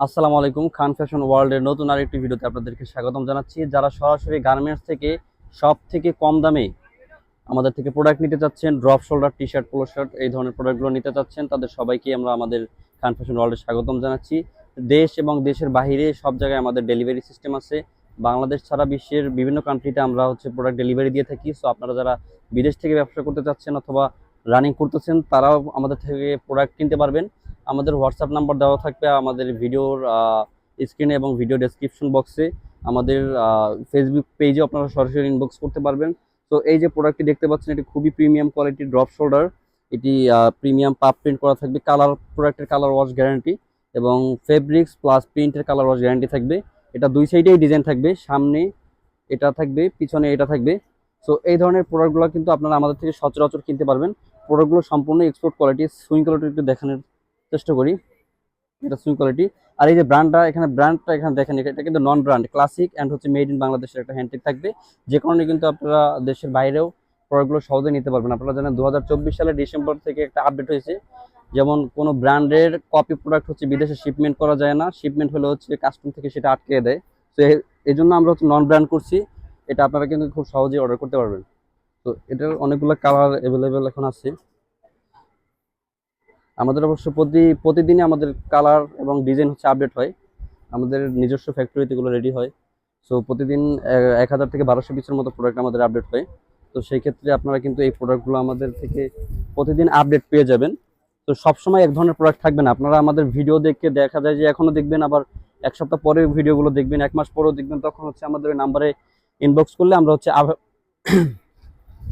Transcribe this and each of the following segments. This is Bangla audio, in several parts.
আসসালামু আলাইকুম। খান ফ্যাশন ওয়ার্ল্ডের নতুন আরেকটি ভিডিওতে আপনাদেরকে স্বাগতম জানাচ্ছি। যারা সরাসরি গার্মেন্টস থেকে সব থেকে কম দামে আমাদের থেকে প্রোডাক্ট নিতে চাচ্ছেন, drop shoulder T shirt, polo shirt এই ধরনের প্রোডাক্টগুলো নিতে চাচ্ছেন, তাদের সবাইকে আমরা আমাদের খান ফ্যাশন ওয়ার্ল্ডে স্বাগতম জানাচ্ছি। দেশ এবং দেশের বাইরে সব জায়গায় আমাদের ডেলিভারি সিস্টেম আছে। বাংলাদেশ ছাড়া বিশ্বের বিভিন্ন কান্ট্রিতে আমরা প্রোডাক্ট ডেলিভারি দিয়ে থাকি। সো আপনারা যারা বিদেশ থেকে ব্যবসা করতে চাচ্ছেন অথবা রানিং করতেছেন, তারাও আমাদের থেকে প্রোডাক্ট কিনতে পারবেন। আমাদের হোয়াটসঅ্যাপ নাম্বার দেওয়া থাকবে আমাদের ভিডিওর স্ক্রিনে এবং ভিডিও ডেসক্রিপশন বক্সে। আমাদের ফেসবুক পেজে আপনারা সরাসরি ইনবক্স করতে পারবেন। তো এই যে প্রোডাক্টটি দেখতে পাচ্ছেন, এটি খুবই প্রিমিয়াম কোয়ালিটির ড্রপ শোল্ডার। এটি প্রিমিয়াম পাপ প্রিন্ট করা থাকবে, কালার প্রোডাক্টের কালার ওয়াশ গ্যারান্টি এবং ফেব্রিক্স প্লাস প্রিন্টের কালার ওয়াশ গ্যারান্টি থাকবে। এটা দুই সাইডেই ডিজাইন থাকবে, সামনে এটা থাকবে, পিছনে এটা থাকবে। সো এই ধরনের প্রোডাক্টগুলো কিন্তু আপনারা আমাদের থেকে সচরাচর কিনতে পারবেন। প্রোডাক্টগুলো সম্পূর্ণ এক্সপোর্ট কোয়ালিটি। সুইং কোয়ালিটি একটু দেখানোর চেষ্টা করি। এটা সুইং কোয়ালিটি। আর এই যে ব্র্যান্ডটা এখানে দেখেন, এটা কিন্তু নন brand, classic and made in বাংলাদেশের একটা হ্যান্ডটেক থাকবে। যে কারণে কিন্তু আপনারা দেশের বাইরেও প্রোডাক্টগুলো সহজে নিতে পারবেন। আপনারা জানেন 2024 সালের ডিসেম্বর থেকে একটা আপডেট হয়েছে, যেমন কোনো ব্র্যান্ডের কপি প্রোডাক্ট বিদেশে শিপমেন্ট করা যায় না, শিপমেন্ট হলে কাস্টম থেকে সেটা আটকে দেয়। তো এই জন্য আমরা নন ব্র্যান্ড করছি। এটা আপনারা কিন্তু খুব সহজেই অর্ডার করতে পারবেন। তো এটার অনেকগুলো কালার অ্যাভেলেবেল এখন আছে। আমাদের অবশ্য প্রতিদিনই আমাদের কালার এবং ডিজাইন আপডেট হয়। আমাদের নিজস্ব ফ্যাক্টরিতে এগুলো রেডি হয়। সো প্রতিদিন 1000 থেকে 1200 পিসের মতো প্রোডাক্ট আমাদের আপডেট হয়। তো সেই ক্ষেত্রে আপনারা কিন্তু এই প্রোডাক্টগুলো আমাদের থেকে প্রতিদিন আপডেট পেয়ে যাবেন। তো সবসময় এক ধরনের প্রোডাক্ট থাকবে না। আপনারা আমাদের ভিডিও দেখে দেখা যায় যে এখনো দেখবেন, আবার এক সপ্তাহ পরে ভিডিওগুলো দেখবেন, এক মাস পরেও দেখবেন। তখন আমাদের ওই নাম্বারে ইনবক্স করলে আমরা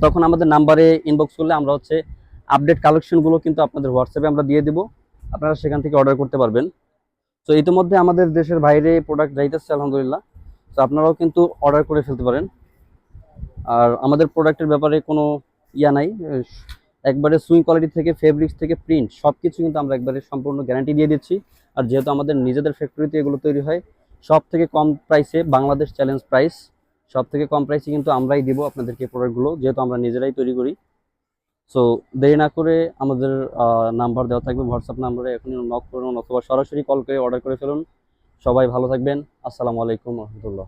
তখন আমাদের নাম্বারে ইনবক্স করলে আমরা আপডেট কালেকশনগুলো কিন্তু আপনাদের হোয়াটসঅ্যাপে আমরা দিয়ে দিব। আপনারা সেখান থেকে অর্ডার করতে পারবেন। তো ইতিমধ্যে আমাদের দেশের বাইরে প্রোডাক্ট যাইতেছে আলহামদুলিল্লাহ। তো আপনারাও কিন্তু অর্ডার করে ফেলতে পারেন। আর আমাদের প্রোডাক্টের ব্যাপারে কোনো নাই, একবারে সুইং কোয়ালিটি থেকে ফেব্রিক্স থেকে প্রিন্ট সব কিছু কিন্তু আমরা একবারে সম্পূর্ণ গ্যারান্টি দিয়ে দিচ্ছি। আর যেহেতু আমাদের নিজেদের ফ্যাক্টরিতে এগুলো তৈরি হয়, সব থেকে কম প্রাইসে, বাংলাদেশ চ্যালেঞ্জ প্রাইস, সব থেকে কম প্রাইসে কিন্তু আমরাই দিব আপনাদেরকে প্রোডাক্টগুলো, যেহেতু আমরা নিজেরাই তৈরি করি। সো দেরি না করে আমাদের নাম্বার দেওয়া থাকবে হোয়াটসঅ্যাপ নাম্বারে, এখনই নক করুন অথবা সরাসরি কল করে অর্ডার করে ফেলুন। সবাই ভালো থাকবেন। আসসালামু আলাইকুম রহমতুল্লাহ।